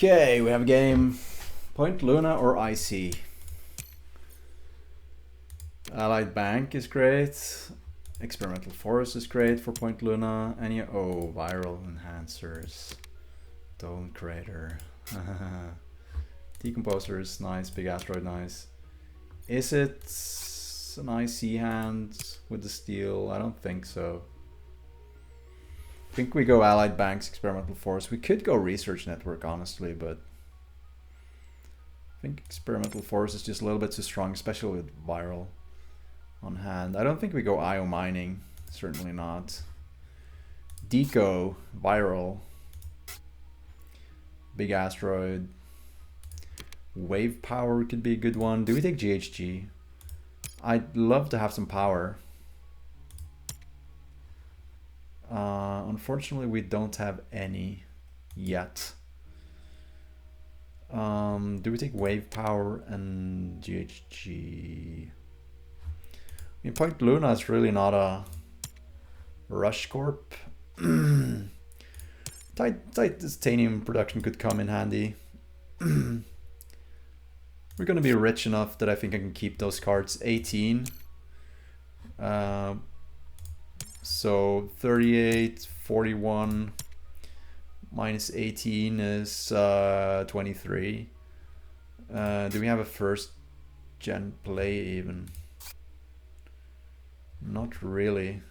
Okay, we have a game. Point Luna or IC? Allied Bank is great. Experimental Forest is great for Point Luna. Any viral enhancers. Dome Crater. Decomposer is nice. Big Asteroid nice. Is it an IC hand with the steel? I don't think so. I think we go Allied Banks, Experimental Force. We could go Research Network, honestly, but I think Experimental Force is just a little bit too strong, especially with Viral on hand. I don't think we go IO Mining. Certainly not. Deco, Viral, Big Asteroid. Wave Power could be a good one. Do we take GHG? I'd love to have some power. Unfortunately, we don't have any yet. Do we take Wave Power and GHG? I mean, Point Luna is really not a Rush Corp. Tight titanium production could come in handy. We're gonna be rich enough that I think I can keep those cards. 18. So 38, 41 minus 18 is 23. Do we have a first gen play even? Not really.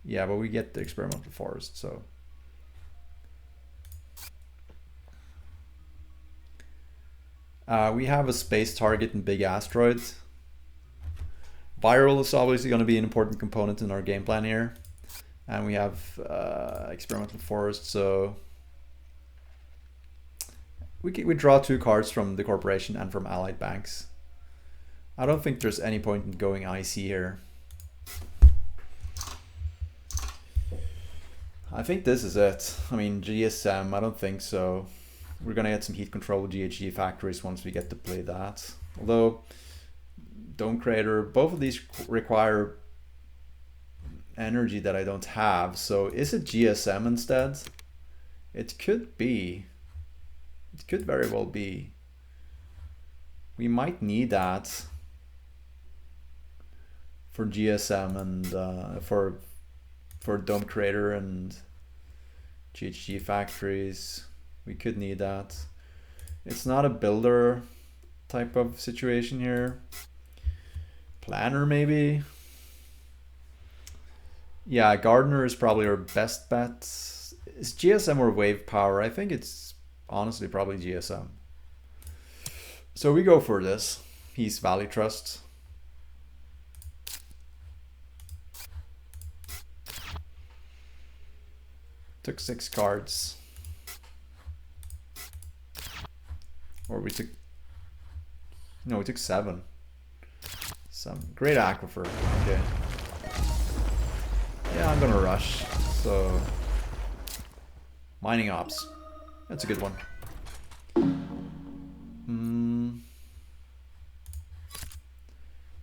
Yeah, but we get the Experimental Forest, so. We have a space target and Big Asteroid. Viral is obviously going to be an important component in our game plan here. And we have Experimental Forest, so we draw 2 cards from the corporation and from Allied Banks. I don't think there's any point in going IC here. I think this is it. I mean, GSM, I don't think so. We're gonna get some heat control with GHG factories once we get to play that. Although, Dome Crater, both of these require energy that I don't have. So is it GSM instead? It could be. It could very well be. We might need that for GSM and for Dome Crater and GHG factories. We could need that. It's not a builder type of situation here. Planner maybe. Yeah, Gardener is probably our best bet. Is GSM or Wave Power? I think it's honestly probably GSM. So we go for this. East Valley Trust. Took 6 cards. Or we took... No, we took 7. Some great Aquifer. Okay. Yeah, I'm gonna rush. So... Mining Ops. That's a good one.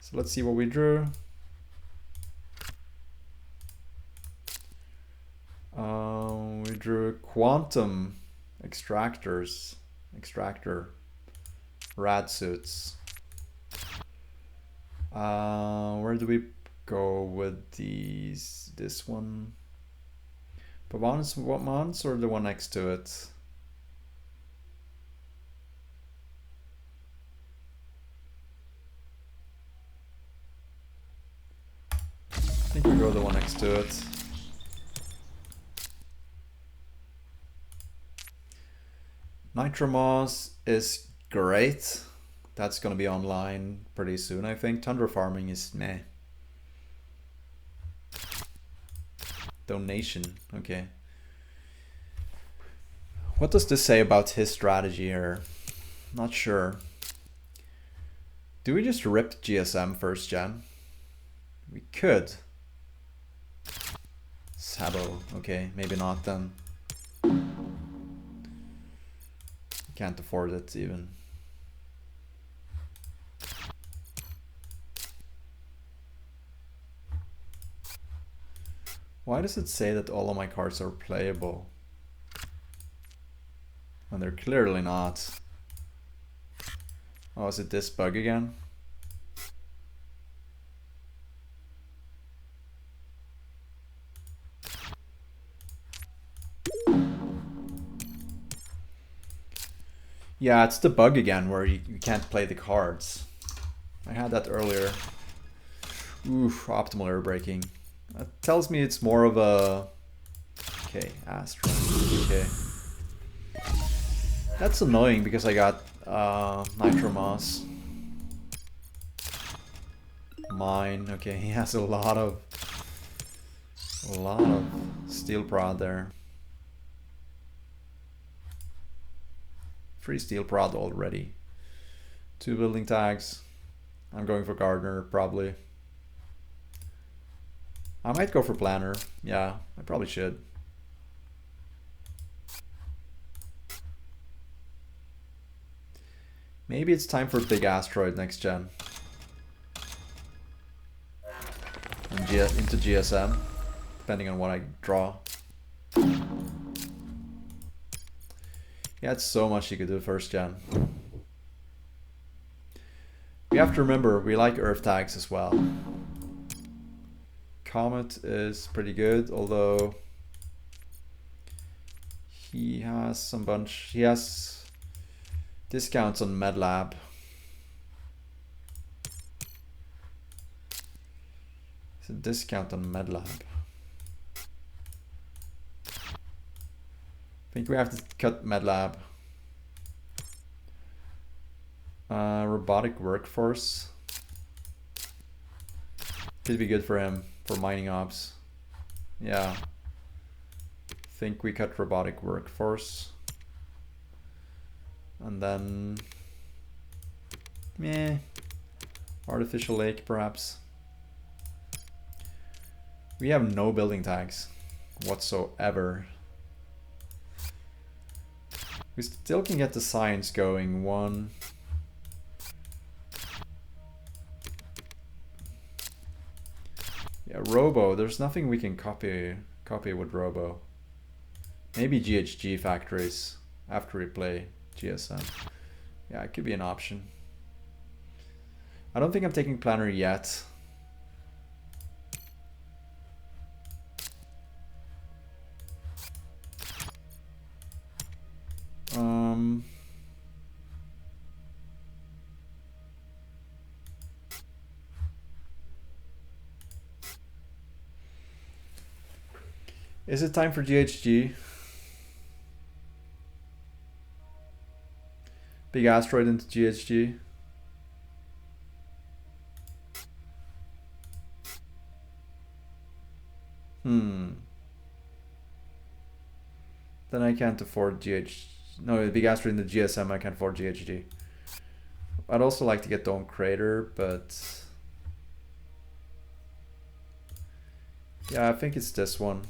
So let's see what we drew. We drew Quantum Extractors. Extractor. Rad suits. Where do we go with these? This one. Pavon's what months or the one next to it? I think we go the one next to it. Nitromoss is great. That's gonna be online pretty soon, I think. Terraforming is meh. Donation, okay. What does this say about his strategy here? Not sure. Do we just rip GSM first gen? We could. Sabo, okay, maybe not then. Can't afford it even. Why does it say that all of my cards are playable? And they're clearly not. Oh, is it this bug again? Yeah, it's the bug again where you can't play the cards. I had that earlier. Oof, optimal error breaking. That tells me it's more of a... Okay, Astra. Okay. That's annoying because I got Nitro Moss. Mine. Okay, he has a lot of steel prod there. Free steel prod already. 2 building tags. I'm going for Gardener probably. I might go for Planner. Yeah, I probably should. Maybe it's time for Big Asteroid next gen. And into GSM, depending on what I draw. Yeah, it's so much you could do first gen. We have to remember, we like Earth tags as well. Comet is pretty good, although he has he has discounts on MedLab. It's a discount on MedLab. I think we have to cut MedLab. Robotic workforce. Could be good for him for mining ops. Yeah. Think we cut robotic workforce. And then artificial lake perhaps. We have no building tags whatsoever. We still can get the science going. One. Yeah, Robo. There's nothing we can copy with Robo. Maybe GHG factories after we play GSM. Yeah, it could be an option. I don't think I'm taking Planner yet. Is it time for GHG? Big Asteroid into GHG. Then I can't afford No, Big Asteroid into GSM, I can't afford GHG. I'd also like to get Dome Crater, but... yeah, I think it's this one.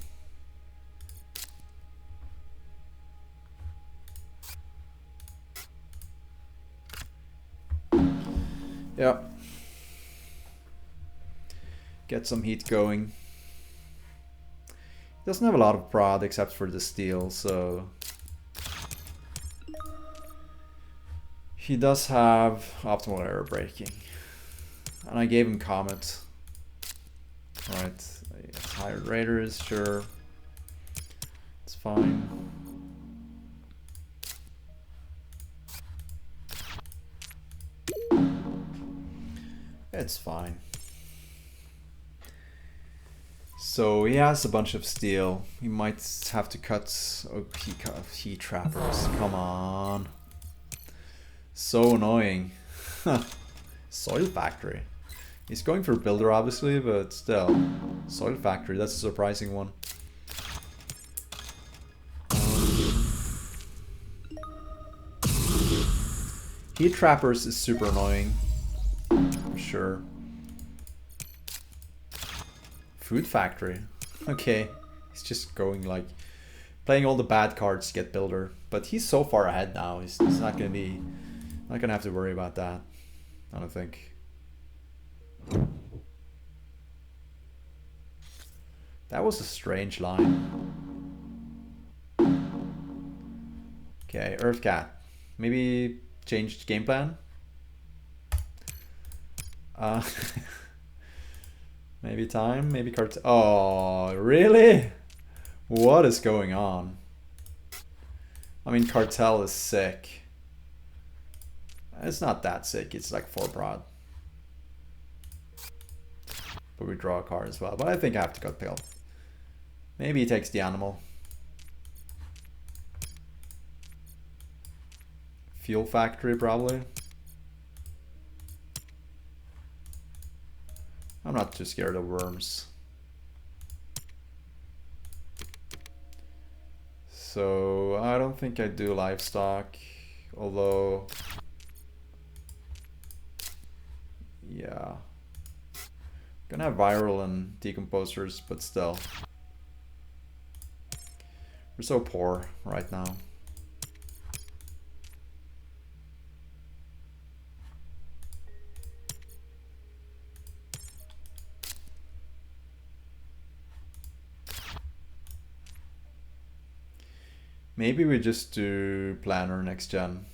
Yeah. Get some heat going. Doesn't have a lot of prod except for the steel, so... he does have optimal error breaking. And I gave him Comet. Alright, hired Raiders, sure. It's fine. It's fine. So he has a bunch of steel. He might have to cut... oh, heat trappers. Come on. So annoying. Soil Factory. He's going for Builder obviously, but still. Soil Factory, that's a surprising one. Heat Trappers is super annoying. For sure. Food Factory. Okay. He's just going like... playing all the bad cards to get Builder. But he's so far ahead now. He's not gonna be... not gonna have to worry about that. I don't think. That was a strange line. Okay, Earthcat. Maybe changed game plan? Maybe time, maybe cartel. Oh, really? What is going on? I mean, cartel is sick. It's not that sick, it's like 4 prod. But we draw a card as well. But I think I have to cut pill. Maybe he takes the animal. Fuel factory, probably. I'm not too scared of worms. So I don't think I do livestock, although, yeah. Gonna have viral and decomposers, but still. We're so poor right now. Maybe we just do planner next gen.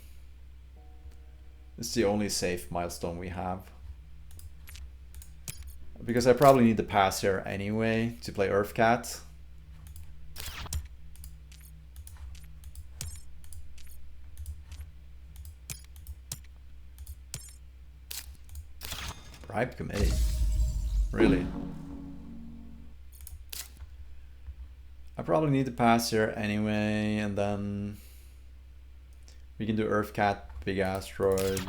It's the only safe milestone we have. Because I probably need to pass here anyway to play Earthcat. Bribe committee. Really? I probably need to pass here anyway, and then we can do Earthcat, big asteroid.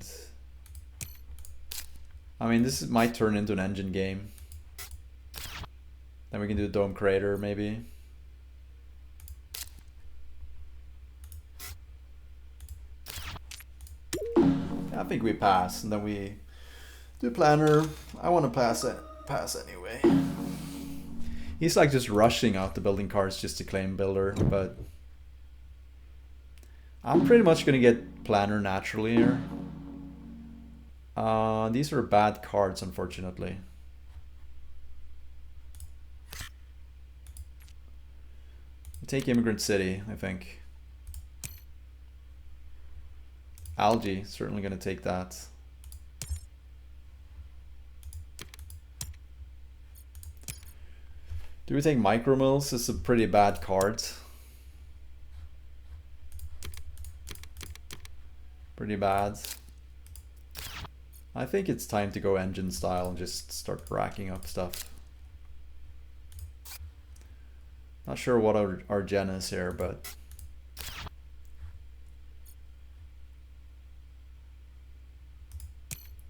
I mean, this might turn into an engine game. Then we can do Dome Crater, maybe. I think we pass, and then we do planner. I want to pass it. Pass anyway. He's like just rushing out the building cards just to claim builder, but I'm pretty much gonna get planner naturally here. These are bad cards, unfortunately. Take Immigrant City, I think. Algae, certainly gonna take that. Do we take Micromills? It's a pretty bad card. Pretty bad. I think it's time to go engine style and just start racking up stuff. Not sure what our gen is here, but I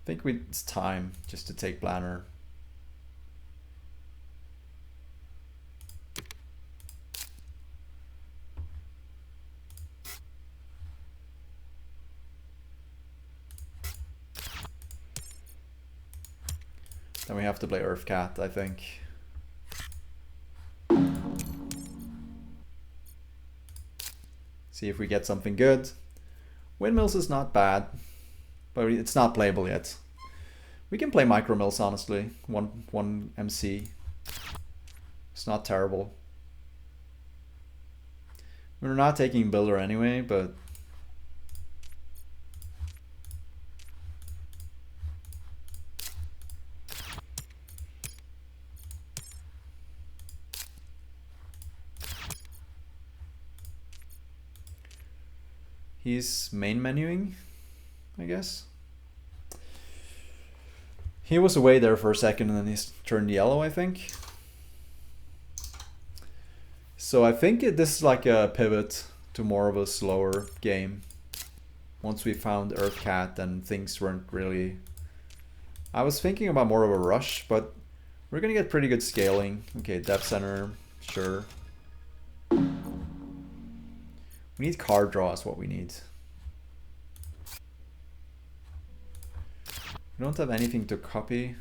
think it's time just to take planner. Then we have to play Earthcat, I think. See if we get something good. Windmills is not bad, but it's not playable yet. We can play Micromills, honestly. One MC. It's not terrible. We're not taking builder anyway, but he's main menuing, I guess. He was away there for a second and then he's turned yellow, I think. So I think this is like a pivot to more of a slower game. Once we found Earthcat and things weren't really... I was thinking about more of a rush, but we're gonna get pretty good scaling. Okay, depth center, sure. We need card draw is what we need. We don't have anything to copy.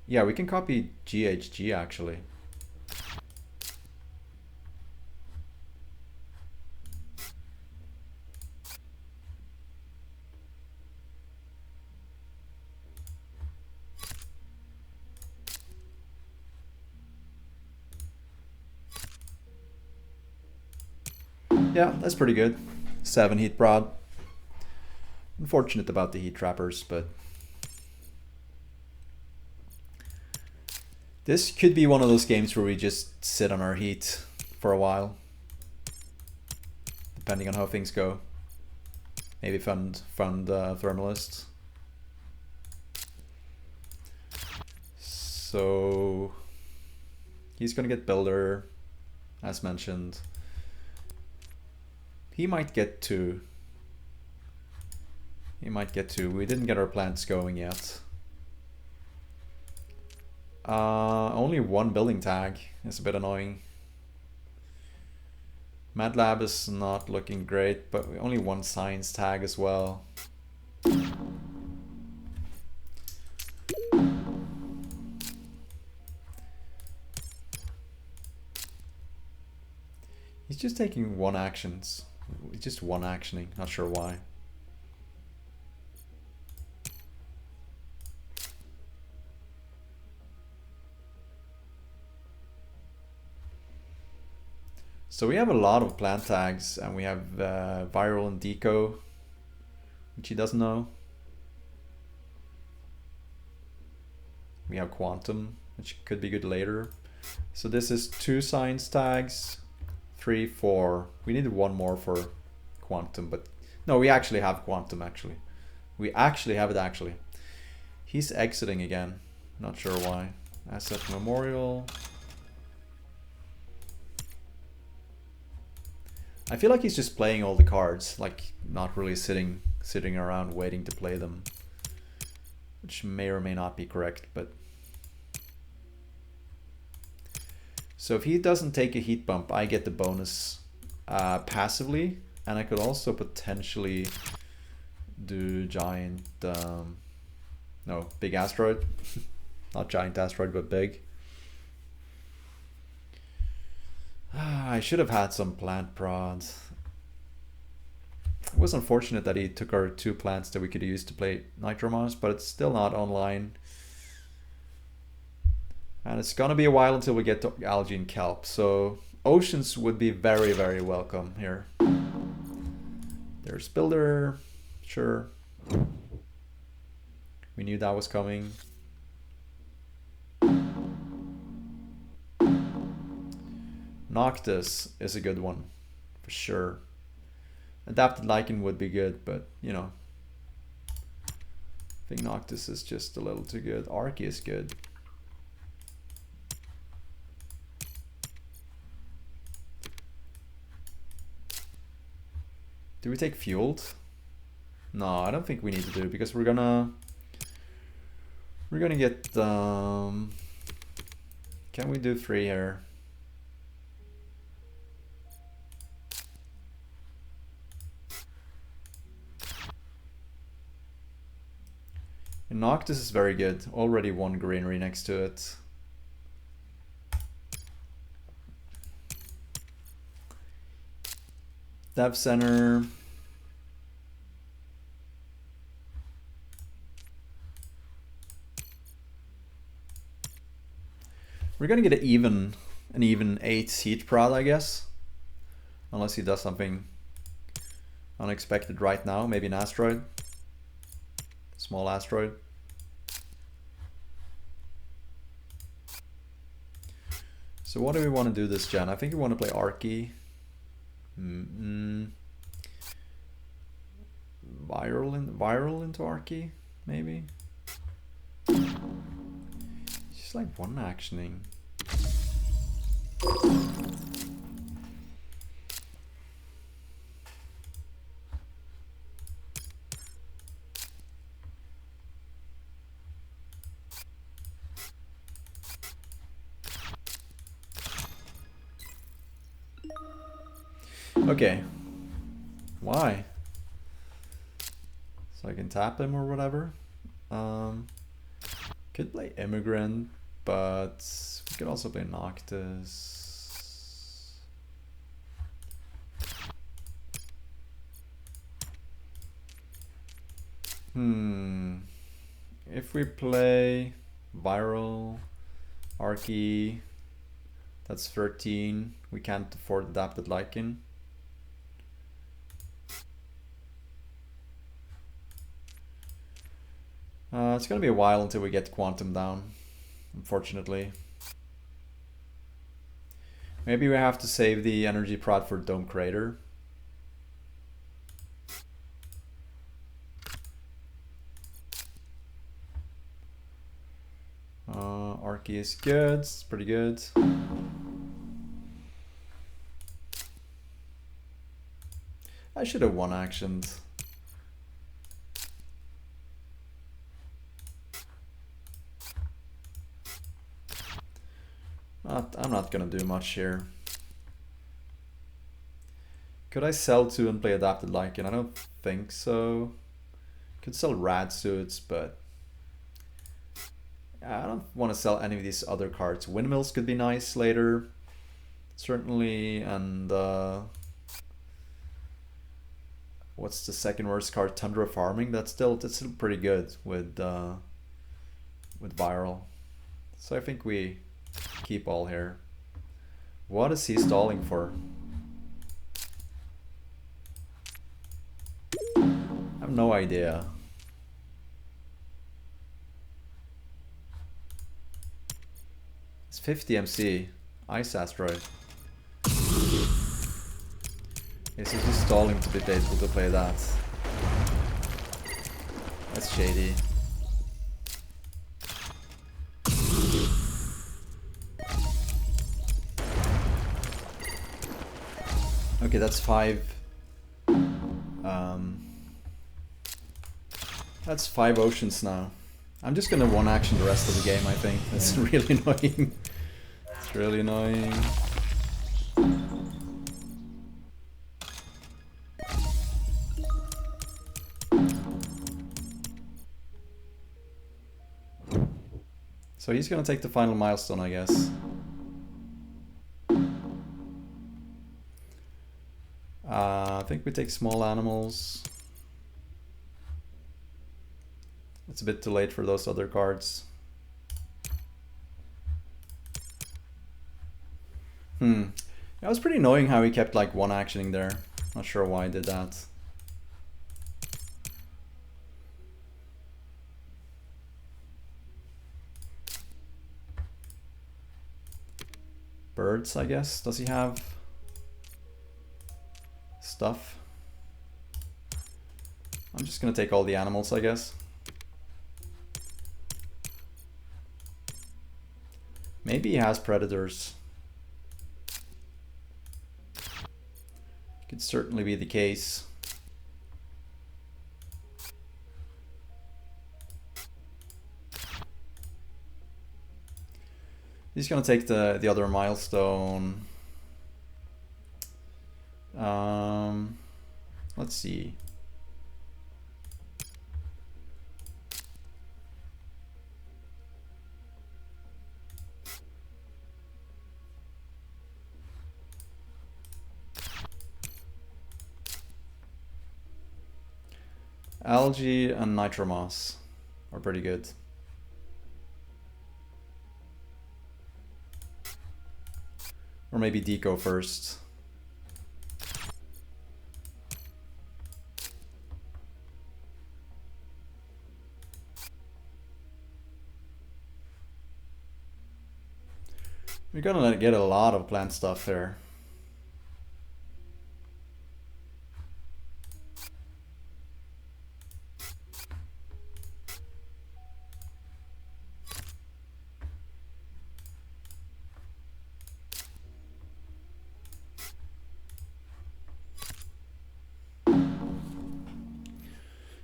Yeah, we can copy GHG actually. Yeah, that's pretty good. 7 heat prod. Unfortunate about the heat trappers, but this could be one of those games where we just sit on our heat for a while, depending on how things go. Maybe fund Thermalist. So he's gonna get Builder, as mentioned. He might get 2. He might get 2. We didn't get our plants going yet. Only 1 building tag is a bit annoying. Mad Lab is not looking great, but only 1 science tag as well. He's just taking 1 actions. Just 1 actioning, not sure why. So we have a lot of plant tags, and we have Viral and Deco, which he doesn't know. We have Quantum, which could be good later. So this is 2 science tags, 3, 4. We needed 1 more for Quantum, but no, we actually have Quantum, actually. We actually have it, actually. He's exiting again. Not sure why. Asset Memorial. I feel like he's just playing all the cards, like not really sitting around waiting to play them. Which may or may not be correct, but... So if he doesn't take a heat bump, I get the bonus passively, and I could also potentially do giant... no, big asteroid. Not giant asteroid, but big. I should have had some plant prods. It was unfortunate that he took our 2 plants that we could use to play Nitromons, but it's still not online. And it's gonna be a while until we get to Algae and Kelp, so Oceans would be very, very welcome here. There's Builder, sure. We knew that was coming. Noctis is a good one, for sure. Adapted Lichen would be good, but, you know. I think Noctis is just a little too good. Arky is good. Do we take Fueled? No, I don't think we need to do, because we're gonna get, can we do 3 here? And Noctis is very good. Already 1 greenery next to it. Dev Center. We're gonna get an even 8 heat prod, I guess. Unless he does something unexpected right now. Maybe an asteroid. Small asteroid. So what do we want to do this gen? I think we want to play Arky. Viral into Arky, maybe. Just like 1 actioning. Okay. Why? So I can tap him or whatever. Could play Immigrant, but we could also play Noctis. If we play Viral, Arky, that's 13. We can't afford Adapted Lichen. It's gonna be a while until we get Quantum down, unfortunately. Maybe we have to save the energy prod for Dome Crater. Arky is good, it's pretty good. I should have one actioned. I'm not gonna do much here. Could I sell 2 and play Adapted Lycan? I don't think so. Could sell Rad Suits, but I don't want to sell any of these other cards. Windmills could be nice later, certainly, and what's the second worst card? Terraforming. That's still pretty good with Viral. So I think we keep all here. What is he stalling for? I have no idea. It's 50 MC. Ice Asteroid. Is he just stalling to be able to play that? That's shady. Okay, that's 5. That's 5 oceans now. I'm just gonna one action the rest of the game, I think. That's really annoying. It's really annoying. So he's gonna take the final milestone, I guess. I think we take small animals. It's a bit too late for those other cards. It was pretty annoying how he kept like one actioning there. Not sure why I did that. Birds, I guess. Does he have stuff? I'm just gonna take all the animals, I guess. Maybe he has predators. Could certainly be the case. He's gonna take the other milestone. Let's see. Algae and Nitromoss are pretty good. Or maybe Deco first. We're gonna get a lot of plant stuff there.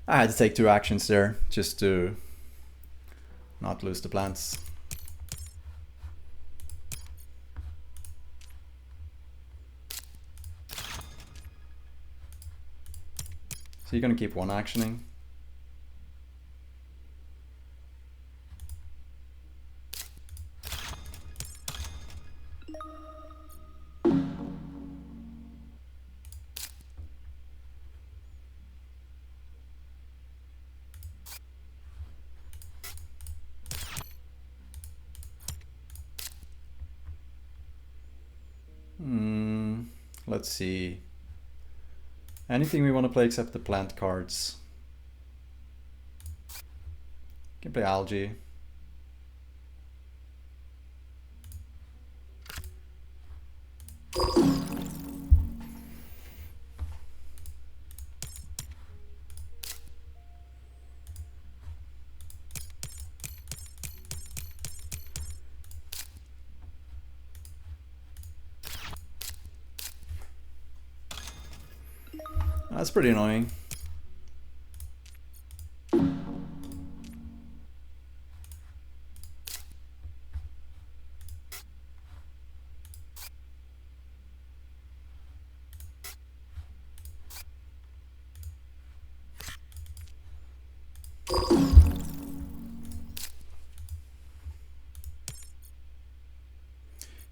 I had to take 2 actions there just to not lose the plants. So you're gonna keep one actioning. Let's see. Anything we want to play except the plant cards. Can play algae. That's pretty annoying.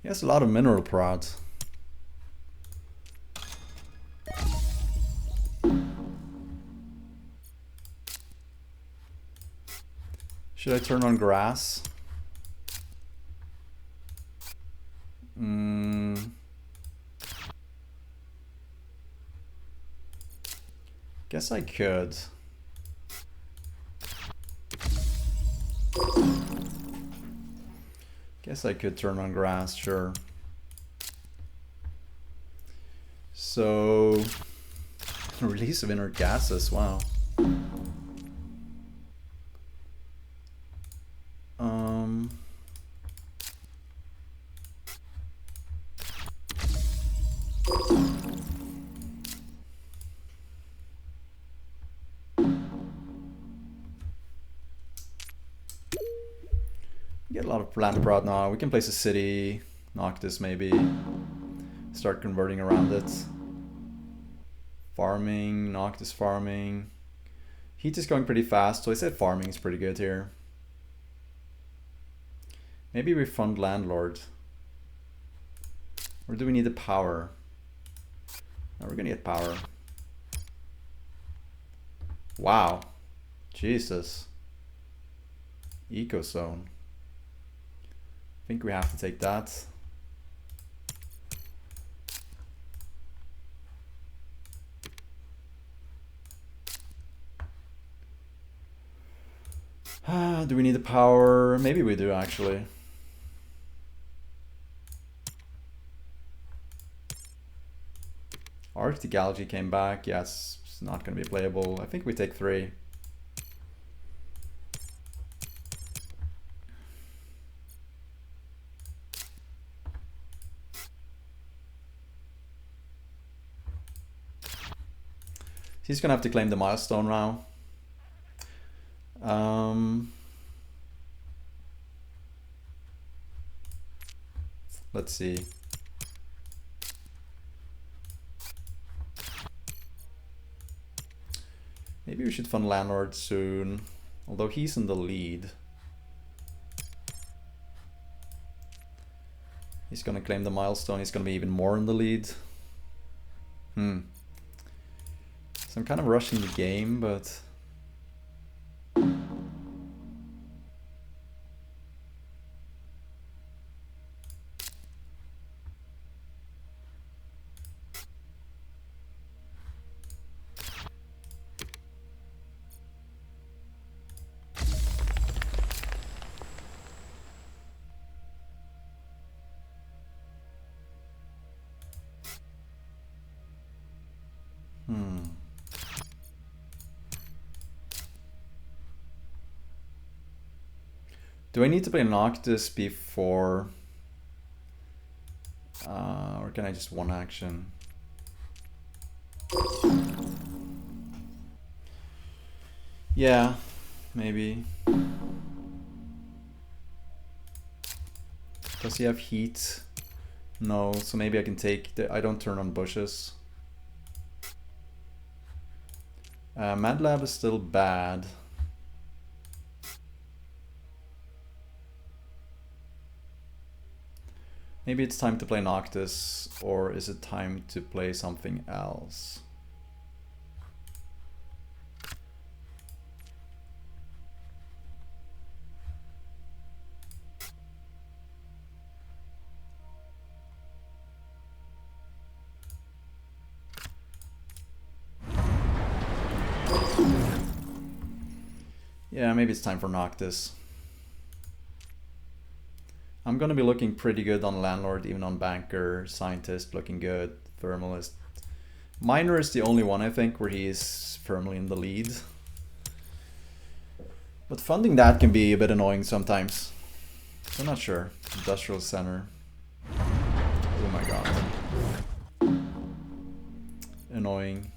He has a lot of mineral prods. Should I turn on grass? Guess I could. Guess I could turn on grass, sure. So, release of inert gases, wow. Get a lot of land prod now. We can place a city, knock this maybe, start converting around it. Farming, knock this farming. Heat is going pretty fast, so I said farming is pretty good here. Maybe we fund landlord. Or do we need the power? No, we're gonna get power. Wow. Jesus. Eco zone. I think we have to take that. Do we need the power? Maybe we do actually. Arctic algae came back. Yes, it's not going to be playable. I think we take 3. He's going to have to claim the milestone now. Let's see. Maybe we should fund landlord soon, although he's in the lead. He's gonna claim the milestone, he's gonna be even more in the lead. So I'm kind of rushing the game, but... Do I need to play Noctis before... or can I just one action? Yeah, maybe. Does he have heat? No, so maybe I can take the... I don't turn on bushes. Mad Lab is still bad. Maybe it's time to play Noctis, or is it time to play something else? Yeah, maybe it's time for Noctis. I'm gonna be looking pretty good on Landlord, even on Banker, Scientist looking good, Thermalist. Miner is the only one I think where he is firmly in the lead. But funding that can be a bit annoying sometimes. I'm not sure. Industrial Center. Oh my god. Annoying.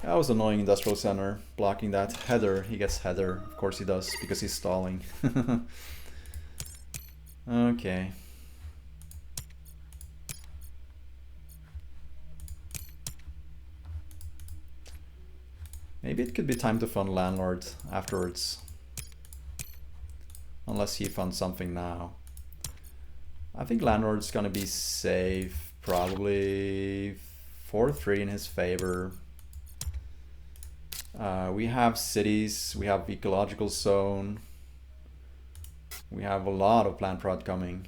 That was annoying, Industrial Center, blocking that. Header, he gets header. Of course he does, because he's stalling. Okay. Maybe it could be time to fund Landlord afterwards. Unless he funds something now. I think Landlord's gonna be safe. Probably 4-3 in his favor. We have cities, we have ecological zone. We have a lot of plant prod coming.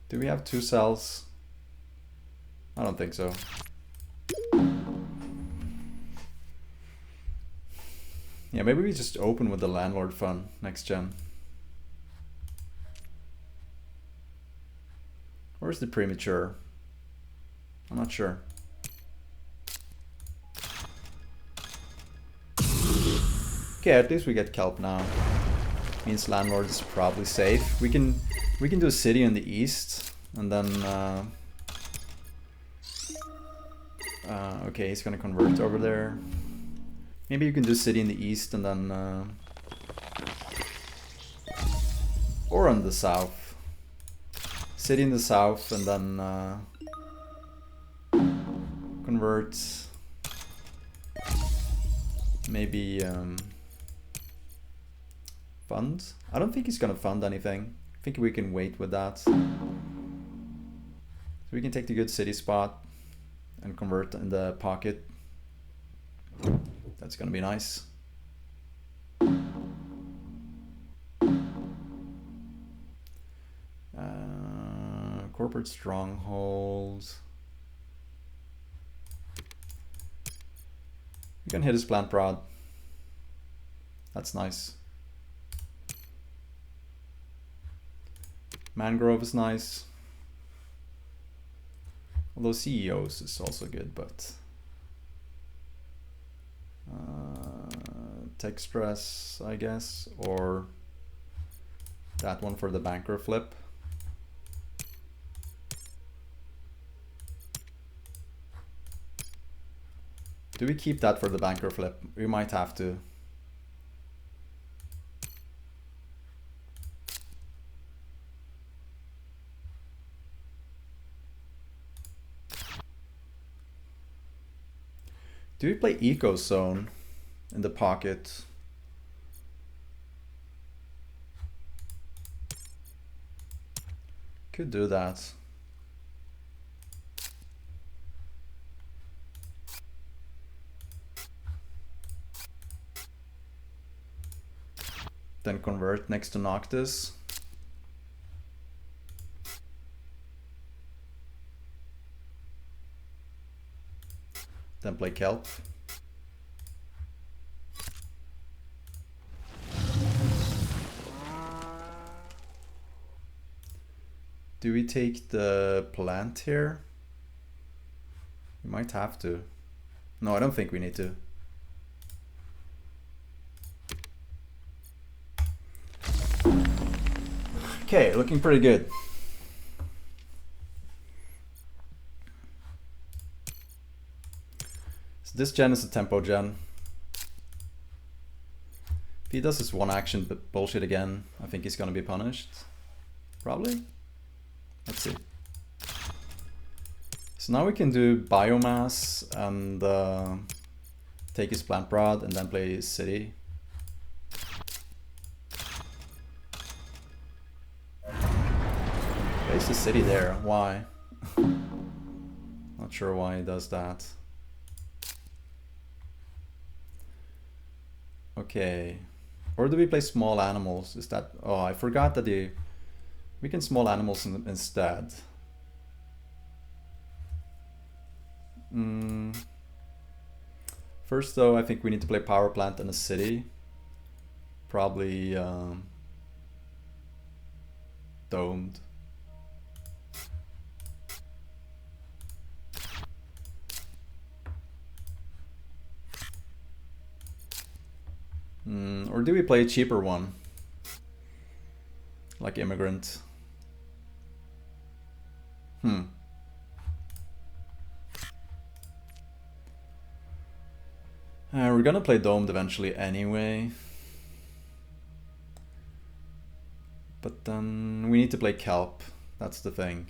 Do we have 2 cells? I don't think so. Yeah, maybe we just open with the Landlord fund next gen. Or is it premature? I'm not sure. Okay, at least we get kelp now. Means Landlord is probably safe. We can do a city in the east, and then okay, he's gonna convert over there. Maybe you can do city in the east and then or in the south. City in the south and then convert. Maybe fund? I don't think he's gonna fund anything. I think we can wait with that. So we can take the good city spot and convert in the pocket. That's gonna be nice. Corporate strongholds. We can hit his plant prod. That's nice. Mangrove is nice. Although CEOs is also good, but Tech Stress, I guess, or that one for the banker flip. Do we keep that for the banker flip? We might have to. Do we play Eco Zone in the pocket? Could do that. Then convert next to Noctis. Then play Kelp. Do we take the plant here? We might have to. No, I don't think we need to. Okay, looking pretty good. So this gen is a tempo gen. If he does his one action bullshit again, I think he's gonna be punished. Probably. Let's see. So now we can do biomass and take his plant prod and then play his city. place the city there. Why? Not sure why he does that. Okay. Or do we play small animals? Is that... Oh, I forgot that we can small animals instead. First though, I think we need to play power plant and a city. Probably domed. Or do we play a cheaper one? Like immigrant. We're gonna play domed eventually anyway. But then we need to play kelp. That's the thing.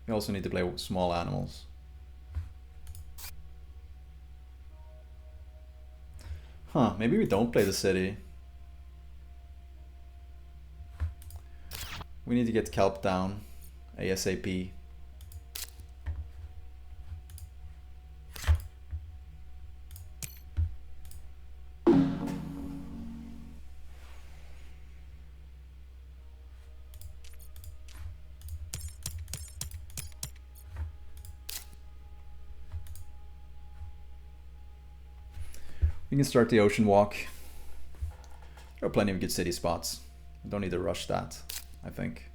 We also need to play small animals. Huh, maybe we don't play the city. We need to get kelp down ASAP. We can start the ocean walk. There are plenty of good city spots. We don't need to rush that, I think.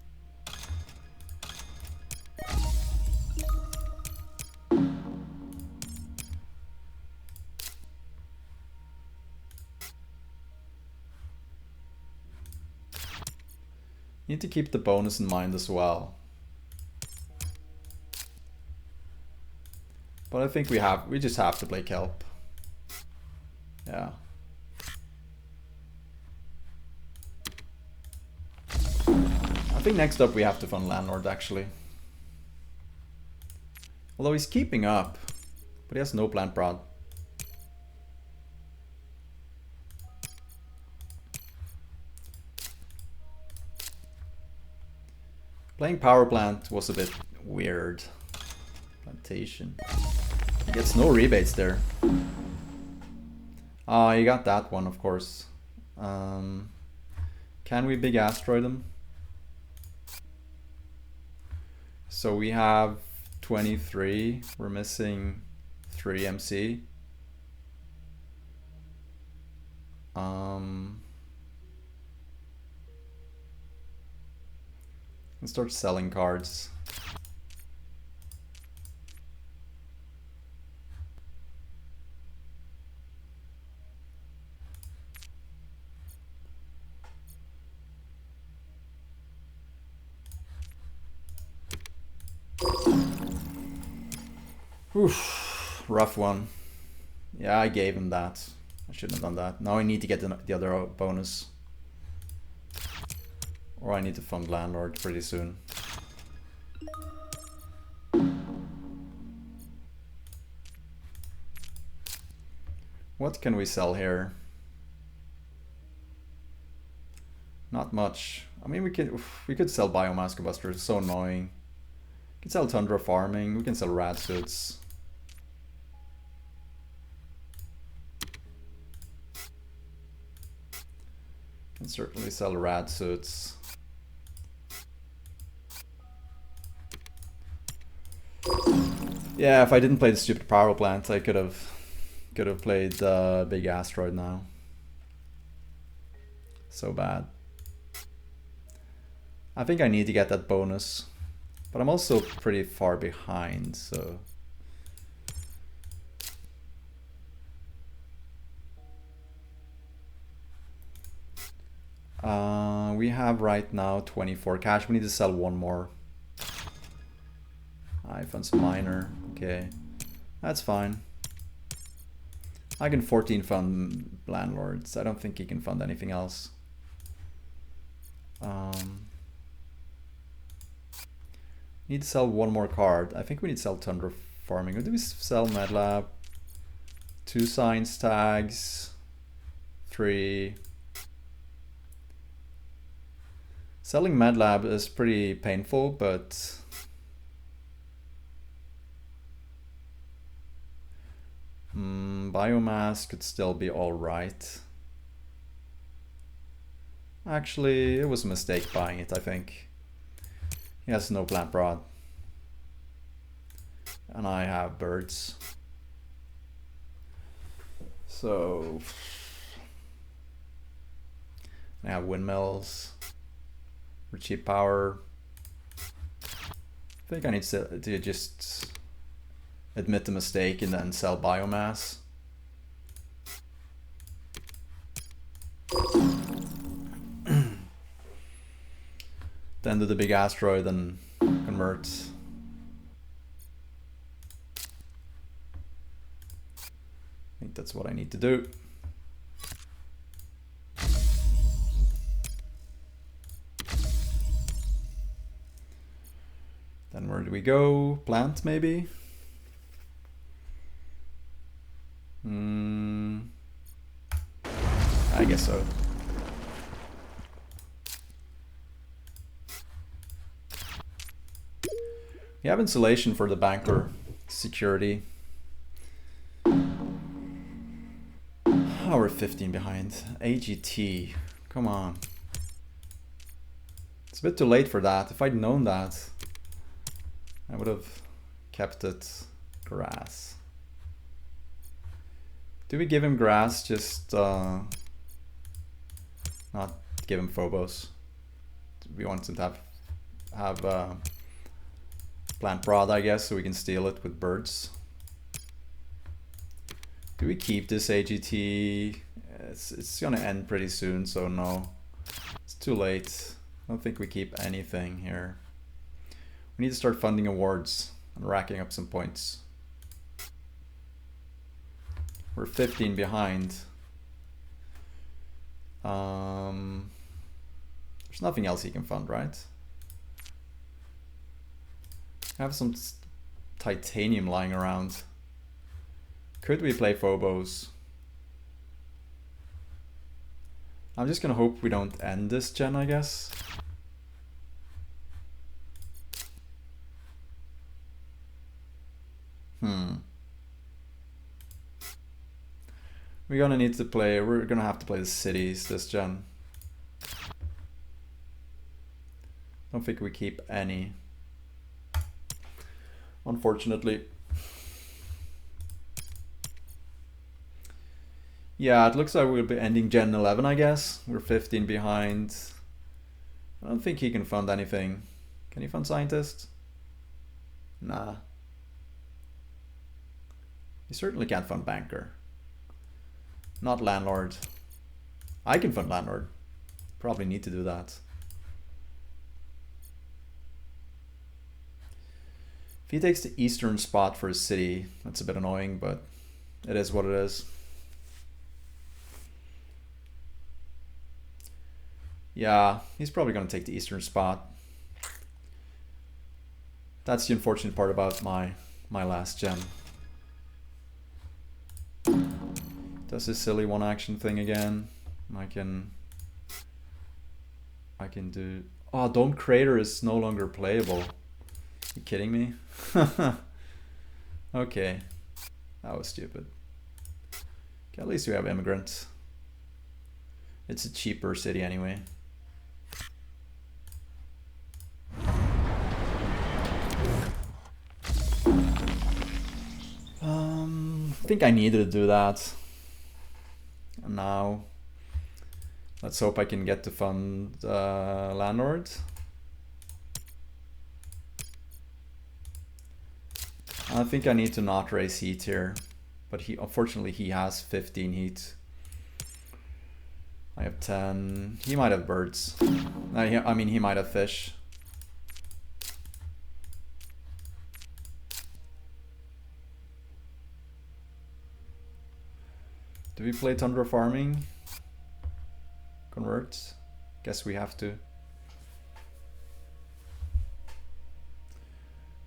Need to keep the bonus in mind as well. But I think we just have to play kelp. Yeah. I think next up we have to fund landlord actually. Although he's keeping up, but he has no plant prod. Playing power plant was a bit weird. Plantation. He gets no rebates there. Ah, you got that one, of course. Can we big asteroid him? So we have 23. We're missing 3 MC. Let's start selling cards. Oof, rough one. Yeah, I gave him that. I shouldn't have done that. Now I need to get the other bonus. Or I need to fund landlord pretty soon. What can we sell here? Not much. I mean, we could sell biomass combustors. It's so annoying. We can sell Terraforming. We can sell rad suits. Can certainly sell rad suits. Yeah, if I didn't play the stupid power plant, I could have played the big asteroid now. So bad. I think I need to get that bonus, but I'm also pretty far behind, so. We have right now 24 cash. We need to sell one more. I fund some miner. Okay, that's fine. I can 14 fund landlords. I don't think he can fund anything else. Need to sell one more card. I think we need to sell Terraforming. Or do we sell MedLab? 2 science tags. 3. Selling MedLab is pretty painful, but biomass could still be alright. Actually, it was a mistake buying it, I think. He has no plant prod. And I have birds. So I have windmills for cheap power. I think I need to just admit the mistake and then sell biomass. Then do the big asteroid and convert. I think that's what I need to do. Then where do we go? Plant maybe? I guess so. We have insulation for the banker security. Oh, we're 15 behind. AGT, come on. It's a bit too late for that. If I'd known that, I would have kept it grass. Do we give him grass? Just not give him Phobos. We want him to have plant prod, I guess, so we can steal it with birds. Do we keep this AGT? It's gonna end pretty soon, so no. It's too late. I don't think we keep anything here. We need to start funding awards and racking up some points. We're 15 behind. There's nothing else he can fund, right? I have some titanium lying around. Could we play Phobos? I'm just gonna hope we don't end this gen, I guess. We're gonna need to play, we're gonna have to play the cities this gen. Don't think we keep any, unfortunately. Yeah, it looks like we'll be ending Gen 11, I guess. We're 15 behind. I don't think he can fund anything. Can he fund Scientist? Nah. He certainly can't fund Banker. Not Landlord. I can fund Landlord. Probably need to do that. If he takes the eastern spot for his city, that's a bit annoying, but it is what it is. Yeah, he's probably going to take the eastern spot. That's the unfortunate part about my last gen. Does this silly one action thing again. I can do... Oh, Dome Crater is no longer playable. You kidding me? Okay, that was stupid. Okay, at least we have immigrants. It's a cheaper city anyway. I think I needed to do that. And now, let's hope I can get to fund Landlord. I think I need to not raise heat here, but unfortunately he has 15 heat. I have 10. He might have birds. I mean, he might have fish. Do we play Tundra Farming? Convert? Guess we have to.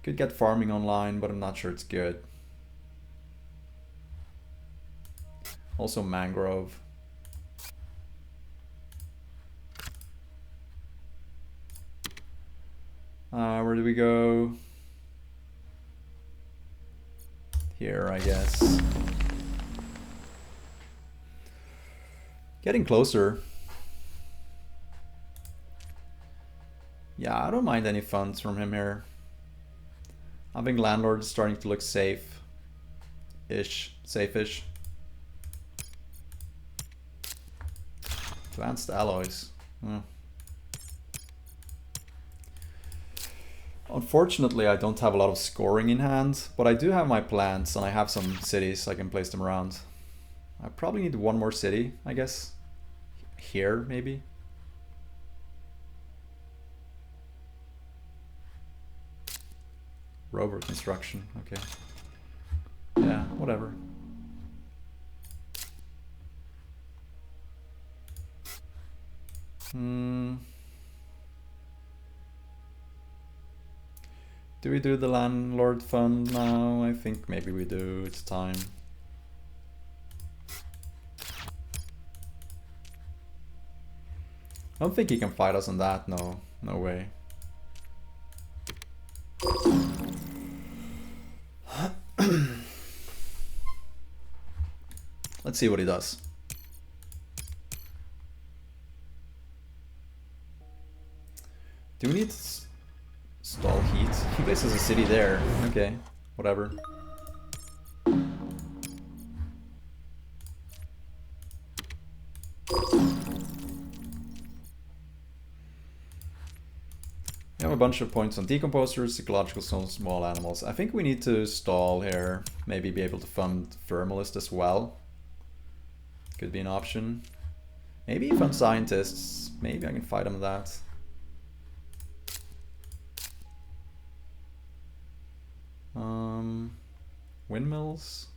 Could get farming online, but I'm not sure it's good. Also mangrove. Where do we go? Here, I guess. Getting closer. Yeah, I don't mind any funds from him here. I think Landlord is starting to look safe-ish. Safe-ish. Advanced alloys. Unfortunately, I don't have a lot of scoring in hand, but I do have my plants and I have some cities I can place them around. I probably need one more city, I guess. Here, maybe. Rover construction, okay. Yeah, whatever. Do we do the landlord fund now? I think maybe we do, it's time. I don't think he can fight us on that, no. No way. Let's see what he does. Do we need stall heat? He places a city there. Okay, whatever. We have a bunch of points on decomposers, ecological zones, small animals. I think we need to stall here. Maybe be able to fund Thermalist as well. Could be an option. Maybe fund scientists. Maybe I can fight him with that. Windmills.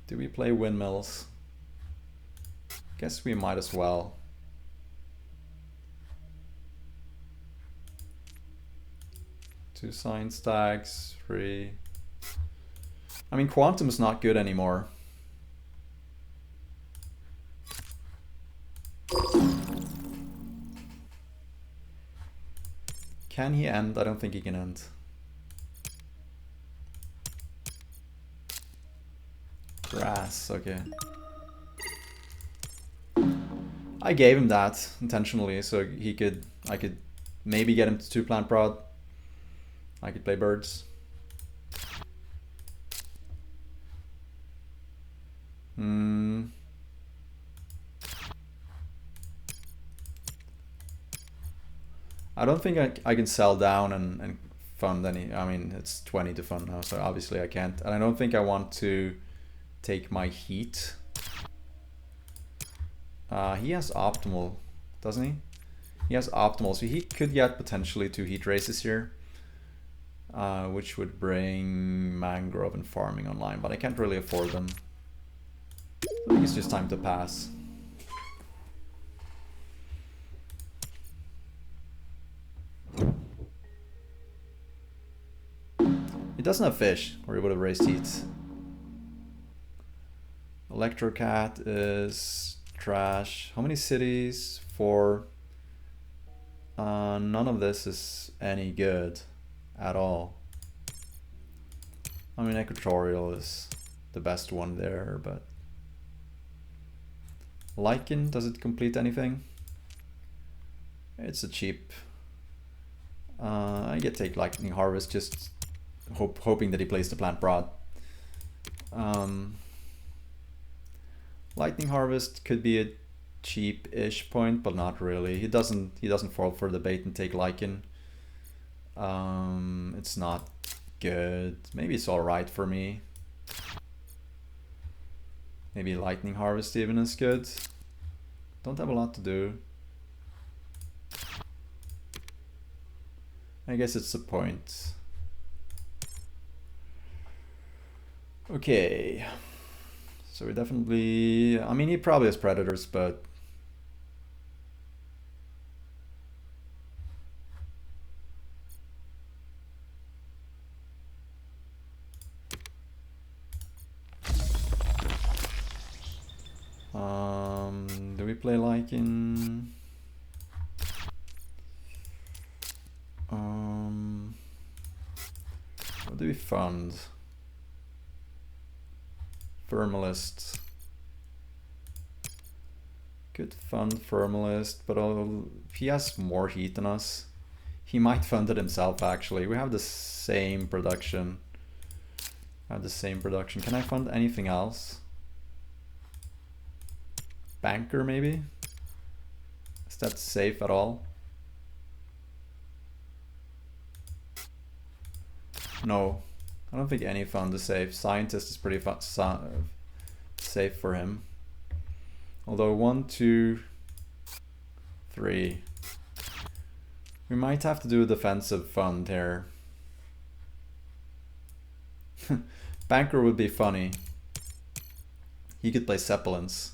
Do we play windmills? Guess we might as well. Two science tags, 3. I mean, quantum is not good anymore. Can he end? I don't think he can end. Grass, okay. I gave him that intentionally so I could maybe get him to 2-plant prod. I could play birds. I don't think I can sell down and fund any. I mean, it's 20 to fund now, so obviously I can't. And I don't think I want to take my heat. He has optimal, doesn't he? He has optimal, so he could get potentially 2 heat races here, which would bring mangrove and farming online, but I can't really afford them. I think it's just time to pass. He doesn't have fish, or he would have raised heat. Electrocat is trash. How many cities? 4. None of this is any good at all. I mean, Equatorial is the best one there, but Lichen, does it complete anything? It's a cheap. I get take Lightning Harvest, just hoping that he plays the plant broad. Lightning Harvest could be a cheap-ish point, but not really. He doesn't fall for the bait and take Lichen. It's not good. Maybe it's alright for me. Maybe Lightning Harvest even is good. Don't have a lot to do. I guess it's a point. Okay. So we definitely, I mean, he probably has predators, but play like in... what do we fund? Thermalist. Could fund Thermalist, but if he has more heat than us, he might fund it himself actually. We have the same production. Can I fund anything else? Banker maybe? Is that safe at all? No, I don't think any fund is safe. Scientist is pretty safe for him. Although 1, 2, 3. We might have to do a defensive fund here. Banker would be funny. He could play Zeppelins.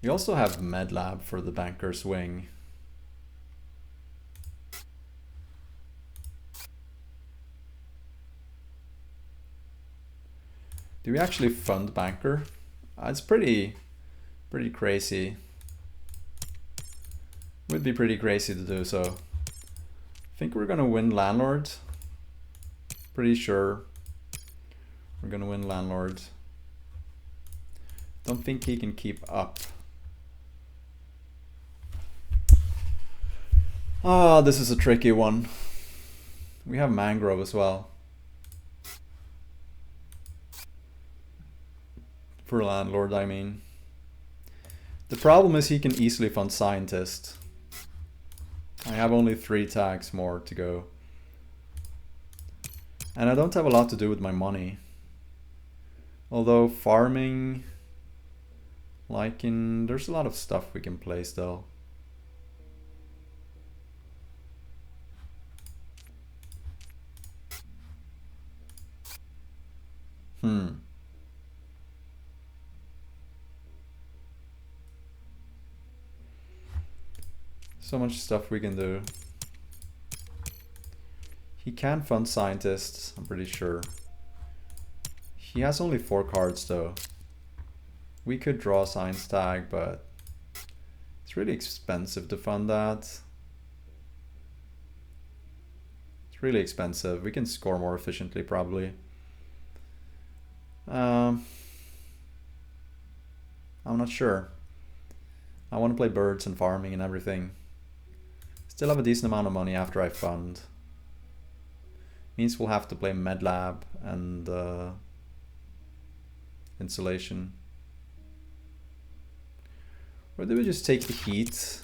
We also have MedLab for the banker's wing. Do we actually fund banker? It's pretty crazy. Would be pretty crazy to do so. I think we're gonna win landlord. Pretty sure we're gonna win landlord. Don't think he can keep up. Ah, this is a tricky one. We have mangrove as well. For landlord, I mean. The problem is he can easily fund scientist. I have only 3 tags more to go. And I don't have a lot to do with my money. Although farming, there's a lot of stuff we can play still. So much stuff we can do. He can fund scientists, I'm pretty sure. He has only 4 cards though. We could draw a science tag, but it's really expensive to fund that. It's really expensive. We can score more efficiently probably. I'm not sure. I want to play birds and farming and everything. Still have a decent amount of money after I fund. Means we'll have to play MedLab and insulation. Or do we just take the heat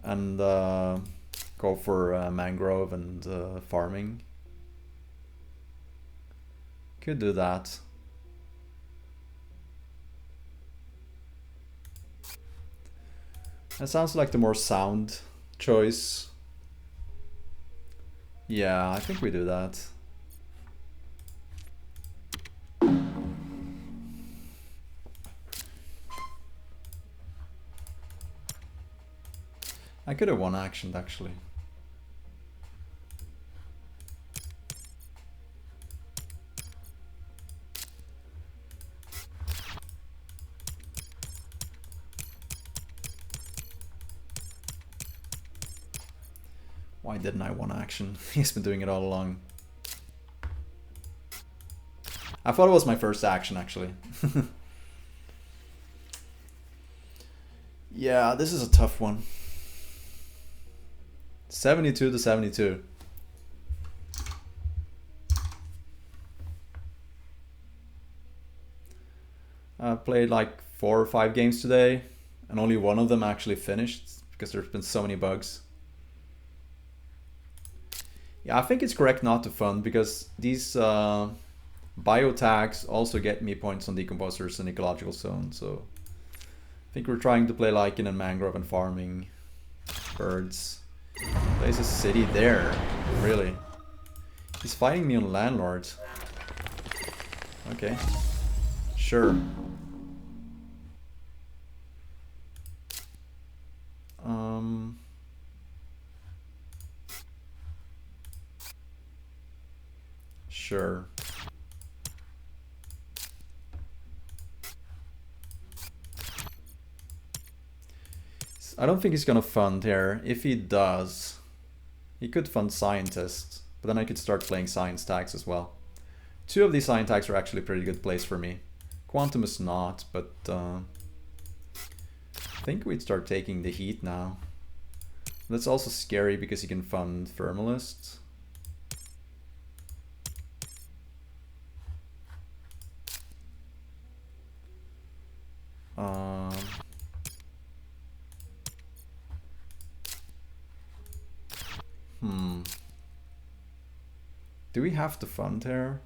and go for mangrove and farming? Could do that. That sounds like the more sound choice. Yeah, I think we do that. I could have one actioned actually. Why didn't I one action? He's been doing it all along. I thought it was my first action actually. Yeah, this is a tough one. 72 to 72. I played like 4 or 5 games today, and only one of them actually finished because there's been so many bugs. Yeah, I think it's correct not to fund because these bio tags also get me points on decomposers and ecological zones. So I think we're trying to play lichen and mangrove and farming birds. Plays a city there, really. He's fighting me on landlords. Okay, sure. sure. I don't think he's gonna fund here. If he does, he could fund scientists, but then I could start playing science tags as well. Two of these science tags are actually pretty good plays for me. Quantum is not, but I think we'd start taking the heat now. That's also scary because you can fund Thermalists. Do we have to fund here?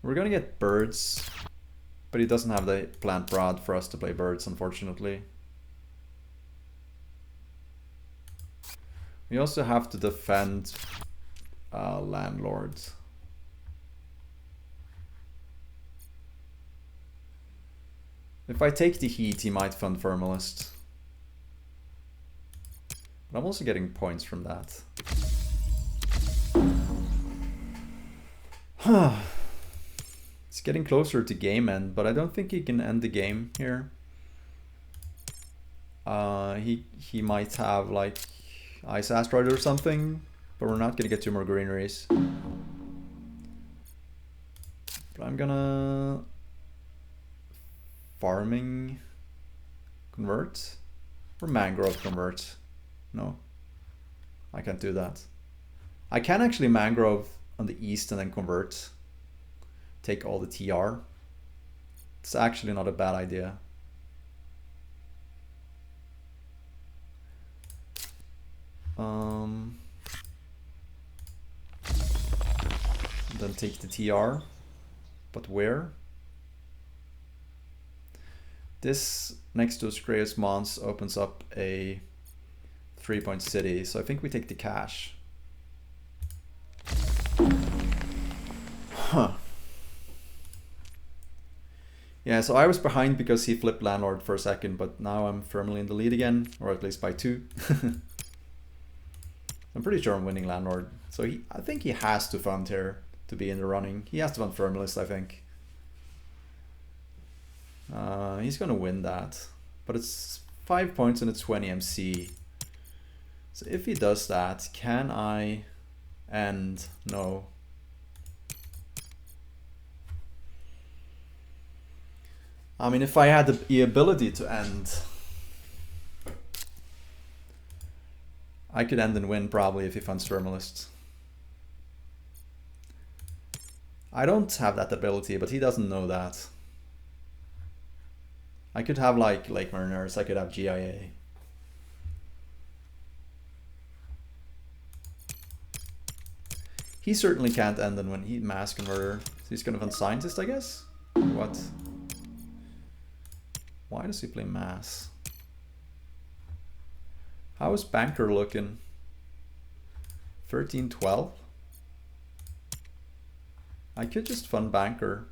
We're gonna get birds, but he doesn't have the plant broad for us to play birds, unfortunately. We also have to defend landlords. If I take the heat, he might fund Thermalist. But I'm also getting points from that. It's getting closer to game end, but I don't think he can end the game here. He might have like Ice Asteroid or something, but we're not gonna get 2 more greeneries. But I'm gonna farming convert or mangrove convert. No, I can't do that. I can actually mangrove on the east and then convert. Take all the TR. It's actually not a bad idea. Then take the TR. But where? This next to Screus Mons opens up a 3-point city, so I think we take the cash. Huh. Yeah, so I was behind because he flipped landlord for a second, but now I'm firmly in the lead again, or at least by 2. I'm pretty sure I'm winning landlord. So I think he has to fund here to be in the running. He has to fund Thermalist, I think. He's gonna win that, but it's 5 points and it's 20 MC. So if he does that, can I end? No. I mean, if I had the ability to end, I could end and win probably if he funds Thermalist. I don't have that ability, but he doesn't know that. I could have like Lake Mariners, I could have GIA. He certainly can't end and win. He mass converter. So he's gonna fund scientist, I guess? What? Why does he play mass? How is banker looking? 13-12? I could just fund banker.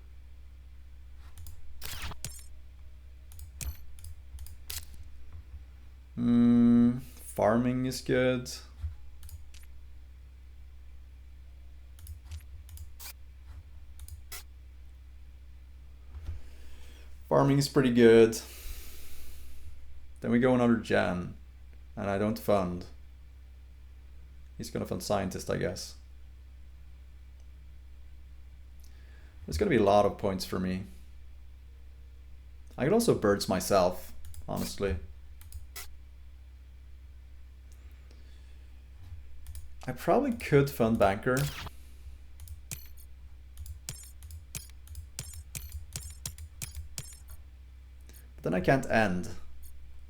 Farming is good. Farming is pretty good. Then we go another gen, and I don't fund. He's gonna fund scientist, I guess. There's gonna be a lot of points for me. I could also birds myself, honestly. I probably could fund banker. But then I can't end.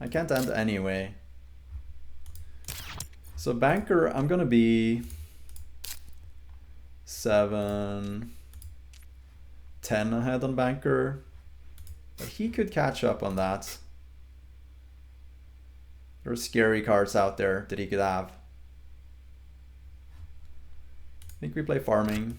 I can't end anyway. So banker, I'm gonna be 7, 10 ahead on banker. But he could catch up on that. There are scary cards out there that he could have. I think we play farming.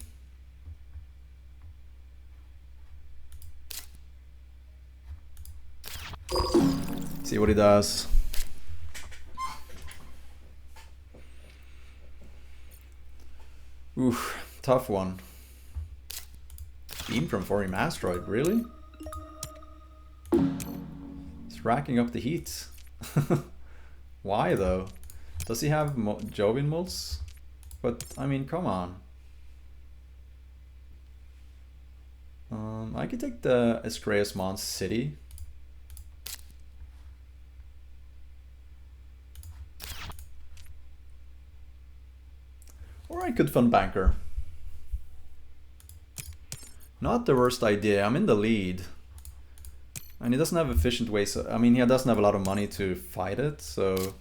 See what he does. Oof, tough one. Beam from Foreign Asteroid, really? He's racking up the heat. Why though? Does he have Jovian molds? But I mean, come on. I could take the Escreus Mons City. Or I could fund Banker. Not the worst idea. I'm in the lead. And he doesn't have efficient ways. I mean, he doesn't have a lot of money to fight it, so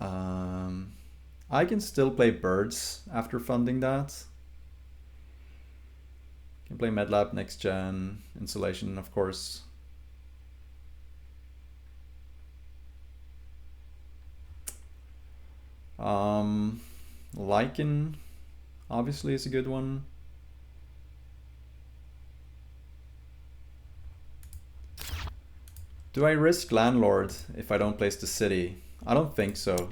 I can still play birds after funding that. Can play Medlab, Next Gen, Insulation, of course. Lichen, obviously, is a good one. Do I risk Landlord if I don't place the city? I don't think so.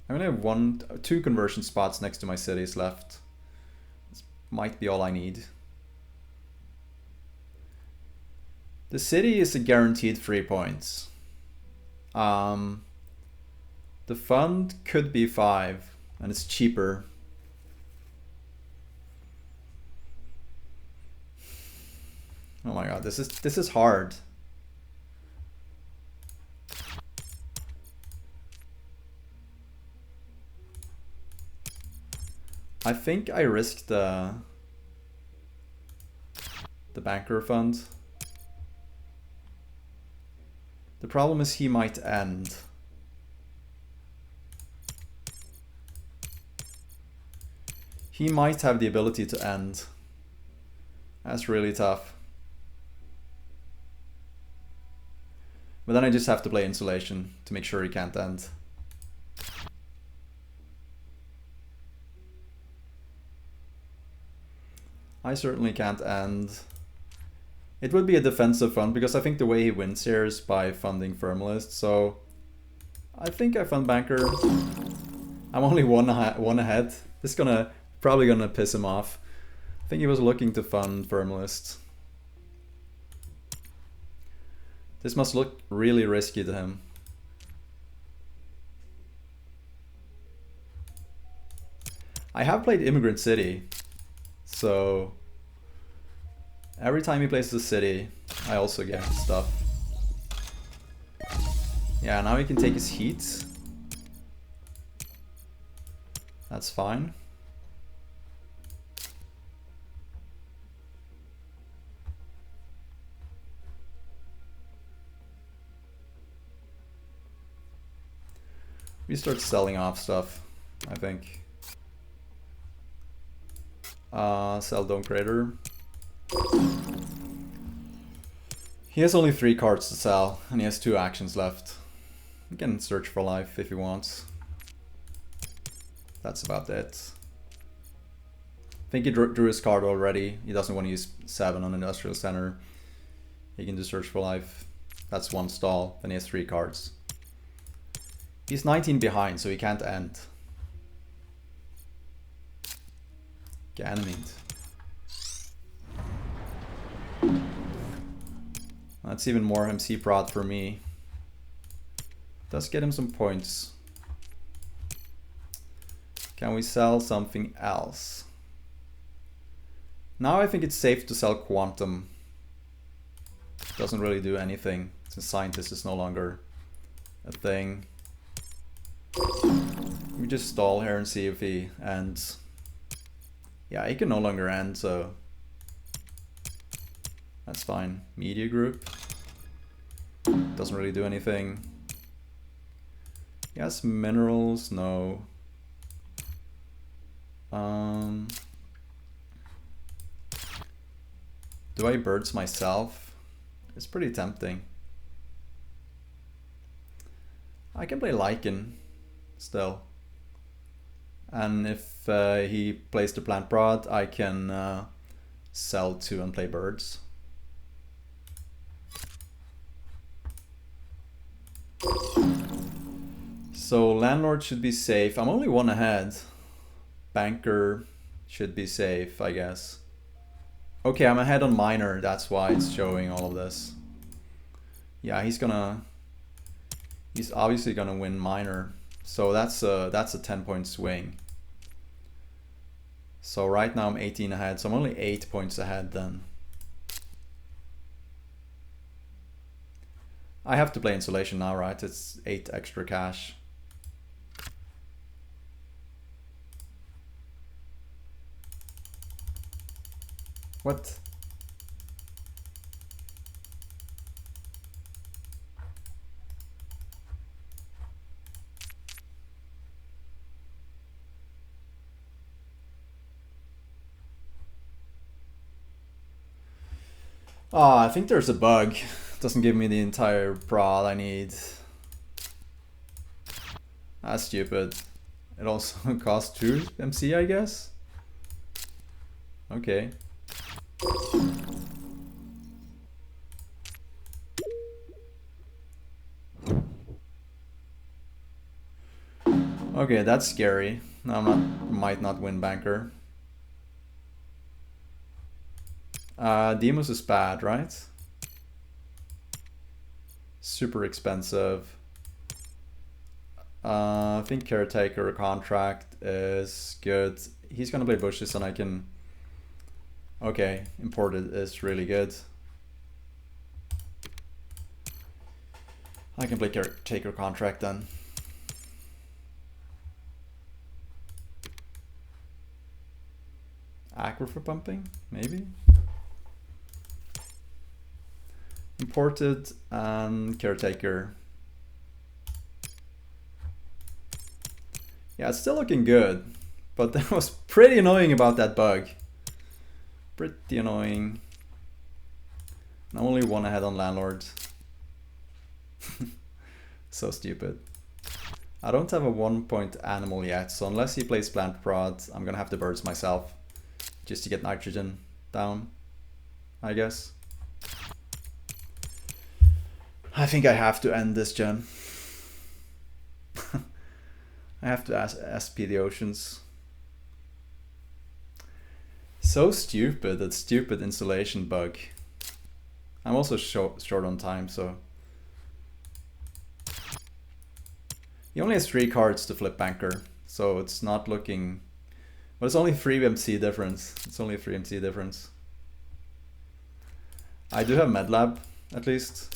I only have two conversion spots next to my cities left. This might be all I need. The city is a guaranteed 3 points. The fund could be 5, and it's cheaper. Oh my god, this is hard. I think I risked the banker fund. The problem is he might end. He might have the ability to end. That's really tough. But then I just have to play Insulation to make sure he can't end. I certainly can't end. It would be a defensive fund because I think the way he wins here is by funding Firmalist, so I think I fund Banker. I'm only one ahead. This is probably gonna piss him off. I think he was looking to fund Firmalist. This must look really risky to him. I have played Immigrant City, so every time he plays the city, I also get stuff. Yeah, now he can take his heat. That's fine. We start selling off stuff, I think. Sell Dome Crater. He has only 3 cards to sell, and he has 2 actions left. He can search for life if he wants. That's about it. I think he drew his card already. He doesn't want to use 7 on Industrial Center. He can just search for life. That's 1 stall, then he has 3 cards. He's 19 behind, so he can't end. Ganymede. That's even more MC prod for me. Does get him some points. Can we sell something else? Now I think it's safe to sell Quantum. Doesn't really do anything since Scientist is no longer a thing. We just stall here and see if he ends. Yeah, he can no longer end, so that's fine. Media Group doesn't really do anything. Yes, minerals, no. Do I birds myself? It's pretty tempting. I can play Lichen still. And if he plays the plant prod, I can sell 2 and play birds. So landlord should be safe. I'm only one ahead. Banker should be safe, I guess. Okay, I'm ahead on miner. That's why it's showing all of this. Yeah, he's obviously gonna win miner. So that's a 10-point swing. So right now I'm 18 ahead. So I'm only 8 points ahead then. I have to play insulation now, right? It's 8 extra cash. What? Oh, I think there's a bug. It doesn't give me the entire prod I need. That's stupid. It also costs 2 MC, I guess? Okay. Okay, that's scary. I might not win banker. Demos is bad, right? Super expensive. I think caretaker contract is good. He's gonna play bushes and I can... Okay, imported is really good. I can play caretaker contract then. Aquifer pumping, maybe? Imported and caretaker. Yeah, it's still looking good, but that was pretty annoying about that bug. Pretty annoying. I'm only one ahead on landlord. So stupid. I don't have a 1-point animal yet, so unless he plays plant prod, I'm gonna have to birds myself. Just to get nitrogen down, I guess. I think I have to end this gen. I have to SP the oceans. So stupid, that stupid installation bug. I'm also short on time, so... He only has 3 cards to flip banker, so it's not looking... But it's only 3 MC difference. It's only a 3 MC difference. I do have medlab, at least.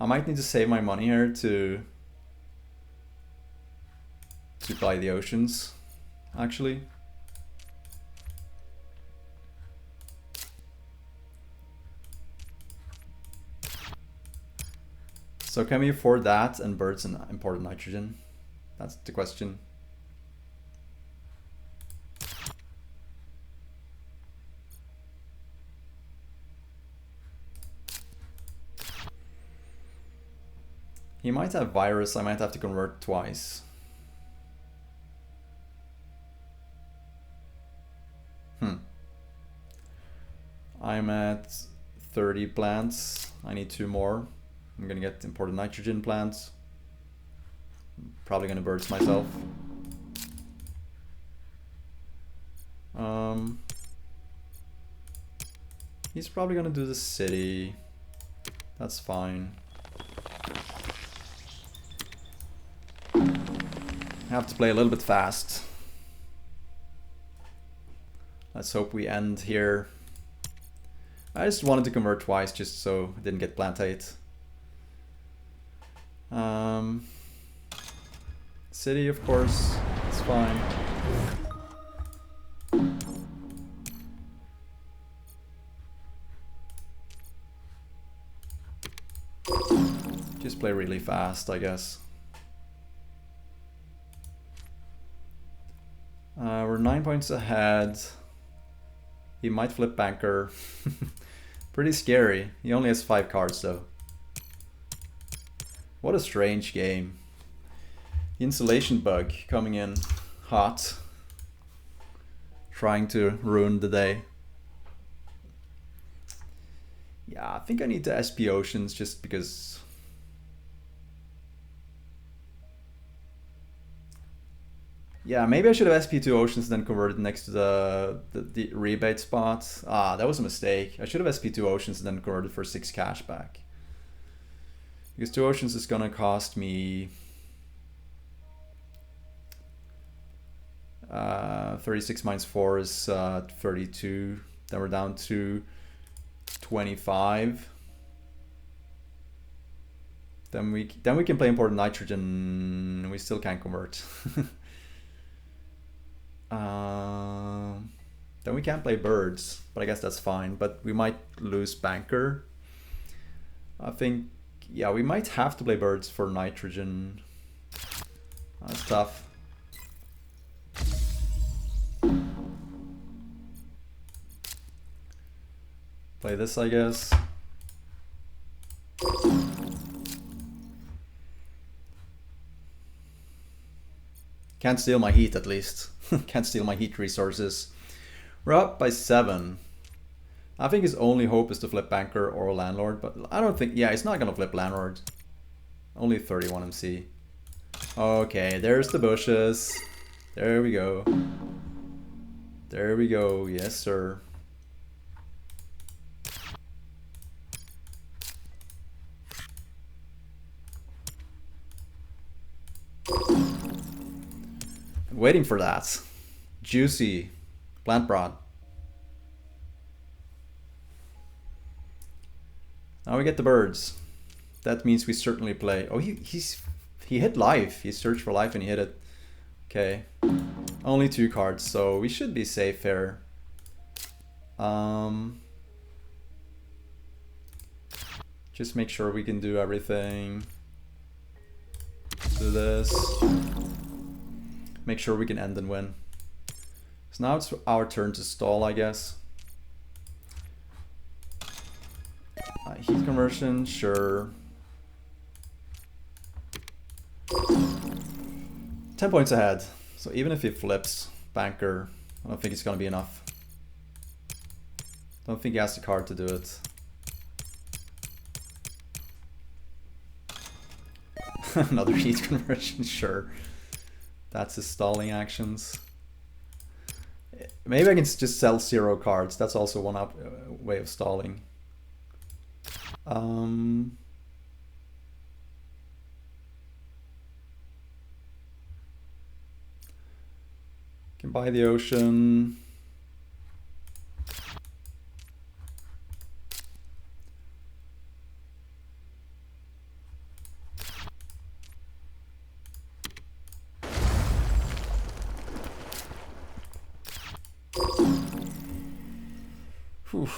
I might need to save my money here to buy the oceans, actually. So can we afford that and birds and imported nitrogen? That's the question. He might have virus, I might have to convert twice. I'm at 30 plants. I need 2 more. I'm gonna get imported nitrogen plants. Probably gonna birds myself. He's probably gonna do the city. That's fine. I have to play a little bit fast. Let's hope we end here. I just wanted to convert twice just so I didn't get plantate. City, of course, it's fine. Just play really fast, I guess. We're 9 points ahead. He might flip banker. Pretty scary. He only has 5 cards though. What a strange game. The insulation bug coming in hot. Trying to ruin the day. Yeah, I think I need to SP Oceans just because. Yeah, maybe I should have SP2 Oceans then converted next to the rebate spot. Ah, that was a mistake. I should have SP2 Oceans and then converted for 6 cash back. Because 2 Oceans is gonna cost me 36 minus 4 is 32. Then we're down to 25. Then we can play imported nitrogen. We still can't convert. Then we can't play birds, but I guess that's fine. But we might lose banker. I think, yeah, we might have to play birds for nitrogen. That's tough. Play this, I guess. Can't steal my heat, at least. Can't steal my heat resources. We're up by 7. I think his only hope is to flip banker or landlord, but I don't think, yeah, he's not gonna flip landlord. Only 31 MC. Okay, there's the bushes. There we go. There we go, yes sir. Waiting for that. Juicy. Plant broth. Now we get the birds. That means we certainly play. Oh, he hit life. He searched for life and he hit it. Okay. Only 2 cards, so we should be safe here. Just make sure we can do everything. Do this. Make sure we can end and win. So now it's our turn to stall, I guess. Heat conversion, sure. 10 points ahead. So even if he flips banker, I don't think it's gonna be enough. Don't think he has the card to do it. Another heat conversion, sure. That's his stalling actions. Maybe I can just sell 0 cards. That's also one way of stalling. Can buy the ocean. Whew.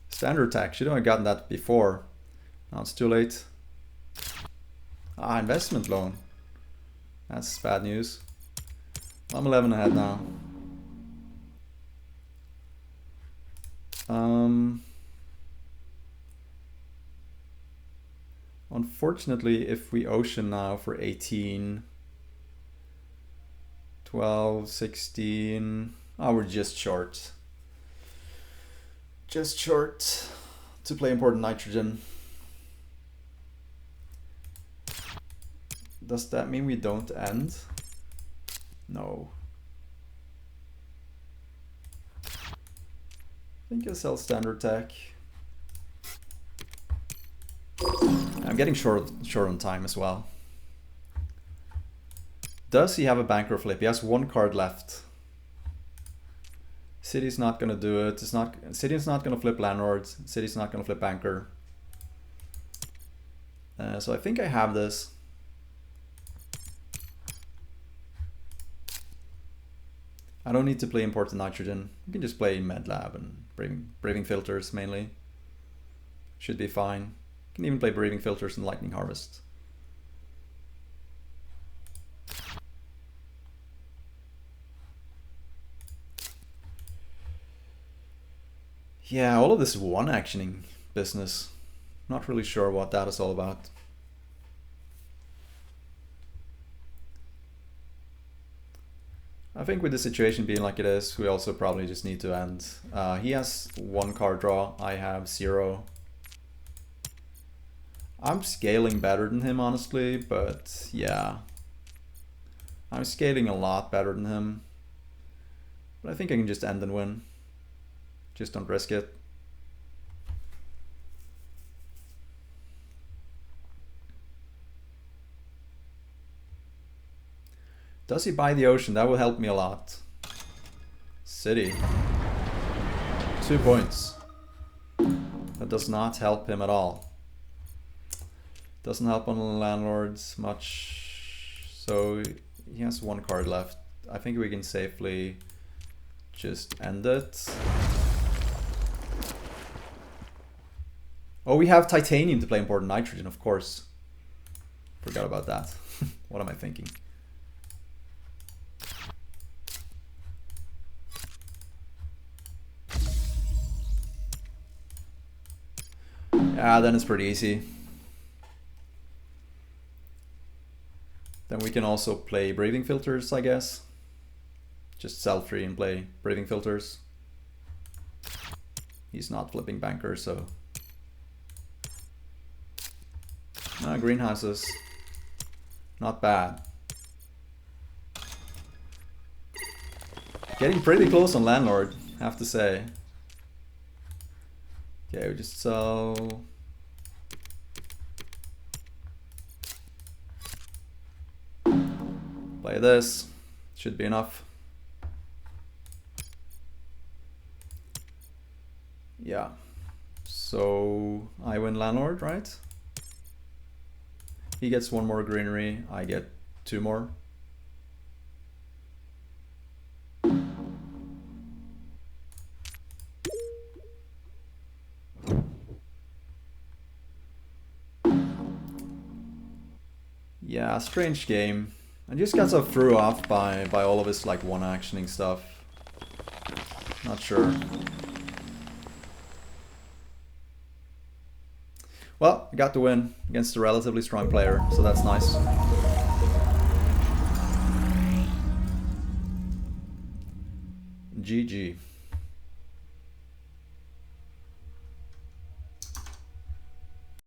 Standard attack. Should have gotten that before. Now it's too late. Ah, investment loan. That's bad news. I'm 11 ahead now. Unfortunately, if we ocean now for 18, 12, 16, oh, we're just short. Just short to play important nitrogen. Does that mean we don't end? No. I think I'll sell standard tech. I'm getting short on time as well. Does he have a banker flip? He has 1 card left. City's not gonna do it. City's not gonna flip landlords. City's not gonna flip banker. So I think I have this. I don't need to play important nitrogen. You can just play med lab and breathing filters mainly. Should be fine. You can even play breathing filters and lightning harvest. Yeah, all of this one actioning business. Not really sure what that is all about. I think with the situation being like it is, we also probably just need to end. He has 1 card draw, I have 0. I'm scaling better than him, honestly, but yeah. I'm scaling a lot better than him. But I think I can just end and win. Just don't risk it. Does he buy the ocean? That will help me a lot. City. 2 points. That does not help him at all. Doesn't help on landlords much. So he has 1 card left. I think we can safely just end it. Oh, we have titanium to play important nitrogen, of course. Forgot about that. What am I thinking? Yeah, then it's pretty easy. Then we can also play breathing filters, I guess. Just sell free and play breathing filters. He's not flipping banker, so. Greenhouses. Not bad. Getting pretty close on landlord, have to say. Okay, we just sell. Play this. Should be enough. Yeah. So I win landlord, right? He gets 1 more greenery, I get 2 more. Yeah, strange game. I just got so threw off by all of his like 1-actioning stuff. Not sure. Well, I got the win against a relatively strong player, so that's nice. GG.